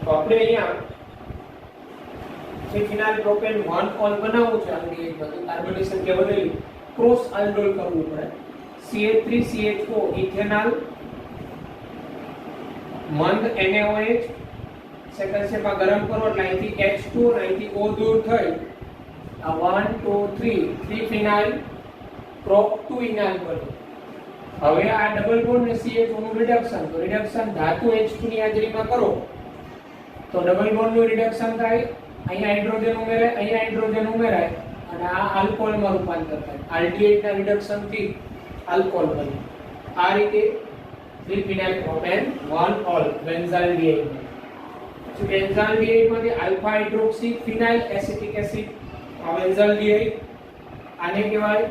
તો આપણે અહીંયા 3 ફિનાઇલ પ્રોપેન 1 ઓલ બનાવવું છે. આલ્ડિહાઇડમાં કાર્બનની સંખ્યા વધેલી, ક્રોસ આલ્ડોલ કરવું પડે. CH3CHO ઇથેનોલ, મંદ NaOH, સેકન્ડ સ્ટેપમાં ગરમ કરો એટલે અહીંથી H2 અને અહીંથી O દૂર થઈ આ 1 2 3 ફિનાઇલ પ્રોપ 2 ઇનાઇલ બને. હવે આ ડબલ બોન્ડ ને CH2 નું રિડક્શન, તો રિડક્શન ધાતુ H2 ની હાજરીમાં કરો તો ડબલ બોન્ડ નું રિડક્શન થાય. અહીંયા હાઇડ્રોજન ઉમેરાય, અહીંયા હાઇડ્રોજન ઉમેરાય અને આ આલ્કોહોલમાં રૂપાંતર થાય. આલ્ડિહાઇડ ના રિડક્શન થી આલ્કોહોલ બને. આ રીતે 3 ફિનાઇલ પ્રોપેન 1 ઓલ બેન્ઝાલ્ડિહાઇડ. પછી બેન્ઝાલ્ડિહાઇડ માંથી આલ્ફા હાઇડ્રોક્સી ફિનાઇલ એસિટિક એસિડ, આ બેન્ઝાલ્ડિહાઇડ, આને કહેવાય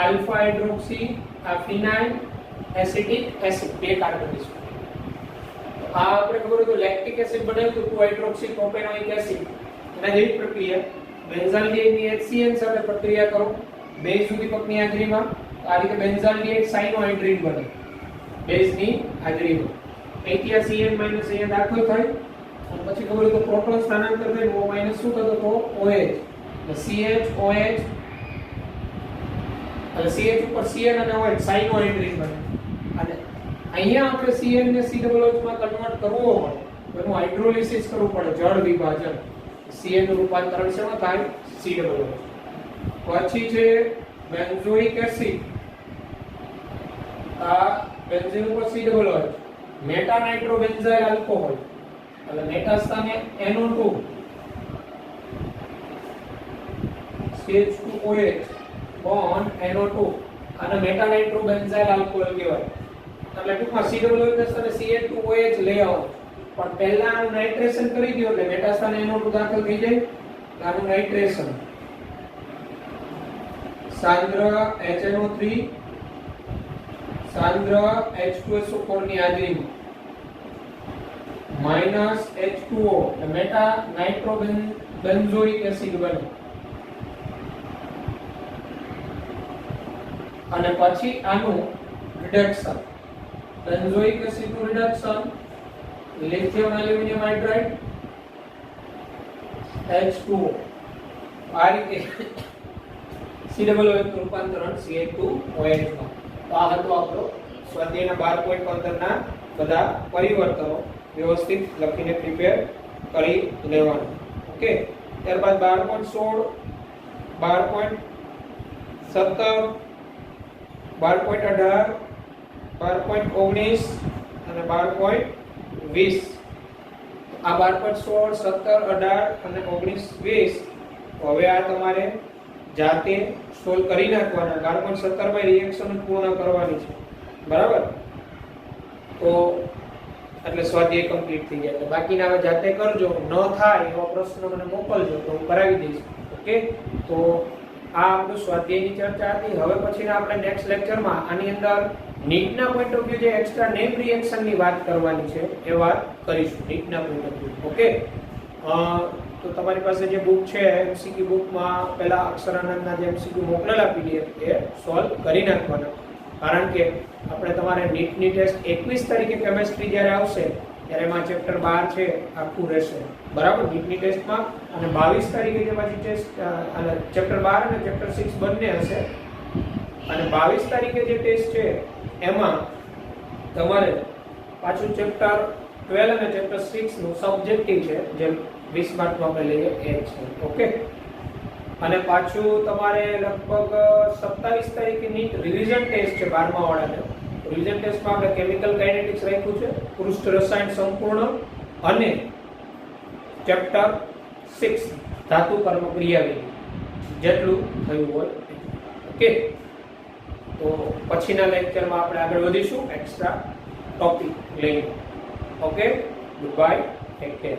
આલ્ફા હાઇડ્રોક્સી આ ફિનાઇલ એસિટિક એસિડ, બે કાર્બન. આ આપણે ખબર હોય તો લેક્ટિક એસિડ બનાવ્યું તો 2 હાઇડ્રોક્સી પ્રોપેનોઇક એસિડ, એના જેવી પ્રક્રિયા. બેન્ઝાલ્ડિહાઇડ ની HCN સાથે પ્રક્રિયા કરો બેઝ ઉદ્દીપકની હાજરીમાં. આ રીતે બેન્ઝાલ્ડિહાઇડ સાઇનોહાઇડ્રીન બને બેઝની હાજરીમાં. અહીંથી આ CN- અહીંયા દાખલ થાય અને પછી ખબર હોય તો પ્રોટોન સ્થાનાંતર થાય, O- શું થતો તો OH, CHOH અને CH ઉપર CN અને OH સાઇનોહાઇડ્રીન બને. અને અહીંયા આપણે CN ને COOH માં કન્વર્ટ કરવો હોય તો એનું હાઇડ્રોલિસિસ કરવું પડે, જળ વિભાજન. CN નું રૂપાંતરણ શેમાં થાય? COOH. પછી છે બેન્ઝોઇક એસિડ, આ બેન્ઝીન ઉપર COOH, મેટા નાઇટ્રોબેન્ઝાઇલ આલ્કોહોલ એટલે મેટા સ્થાને NO2 CH2OH બોન્ડ NO2 અને મેટા નાઇટ્રોબેન્ઝાઇલ આલ્કોહોલ કહેવાય. એટલે ટૂંકમાં COOH ના સ્થાને CH2OH લઈ આવો, પણ પહેલા આનું નાઇટ્રેશન કરી દો એટલે મેટા સ્થાને NO2 દાખલ થઈ જાય. આનું નાઇટ્રેશન સાંદ્ર HNO3 સાંદ્ર H2SO4 ની હાજરીમાં -H2O એટલે મેટા નાઇટ્રોબેન્ઝોઇક એસિડ બને. અને પછી આનું રિડક્શન, બેન્ઝોઇક એસિડ નું reduction, lithium aluminium hydride H2O. આ રીતે COOH નું રૂપાંતરણ CH2OH માં. તો આ હતો આપણો સ્વાધ્યાયના 12.15 ના બધા પરિવર્તનો. વ્યવસ્થિત લખીને પ્રિપેર કરી લેવાનું. ઓકે, ત્યારબાદ 12.16, 12.17, 12.18, 12.19 અને 12.20. આ 12.16, 17, 18 અને 19, 20 હવે આ તમારે જાતે સોલ્વ કરી નાખવાના. 12.17 માં રિએક્શન પૂર્ણ કરવાની છે, બરાબર? તો એટલે સ્વાધ્યાય કમ્પ્લીટ થઈ જાય. બાકીના હવે જાતે કરજો. ન થાય એવો પ્રશ્ન મને મોકલજો તો હું કરાવી દઈશ. ઓકે, તો આ આપણું સ્વાધ્યાયની ચર્ચા હતી. હવે પછીના આપણે નેક્સ્ટ લેક્ચરમાં આની અંદર નીટના પોઈન્ટ ઓફ વ્યૂ જે એક્સ્ટ્રા નેમ રિએક્શનની વાત કરવાની છે એ વાત કરીશું નીટના પોઈન્ટ ઓફ વ્યૂ. ઓકે, તો તમારી પાસે જે બુક છે એમસીક્યુ બુકમાં પહેલા અક્ષરાનંદના જે એમસીક્યુ મોકલેલા પીડીએફ એ સોલ્વ કરી નાખવાના. કારણ કે આપણે તમારે નીટની ટેસ્ટ 21 તારીખે કેમેસ્ટ્રી જ્યારે આવશે ત્યારે એમાં ચેપ્ટર 12 છે આખું રહેશે, બરાબર? નીટની ટેસ્ટમાં. અને 22 તારીખે જે પાછી ટેસ્ટ અને ચેપ્ટર 12 અને ચેપ્ટર 6 બંને હશે. અને 22 તારીખે જે ટેસ્ટ છે એમાં તમારે પાછું ચેપ્ટર 12 અને ચેપ્ટર 6 નું સબ્જેક્ટિવ છે જે 20 માર્કનું આપણે લઈએ એ છે. ઓકે, અને પાછું તમારે લગભગ 27 તારીખે નીટ રિવિઝન ટેસ્ટ છે 12મા વાળાને. રિવિઝન ટેસ્ટમાં આપણે કેમિકલ કાઇનેટિક્સ રાખ્યું છે, પૃષ્ઠ રસાયણ સંપૂર્ણ અને ચેપ્ટર 6 ધાતુ કર્મ ક્રિયાવિધિ જેટલું થયું હોય. ઓકે, તો પછીના લેક્ચરમાં આપણે આગળ વધીશું એક્સ્ટ્રા ટોપિક લઈને. Okay, good bye, take care.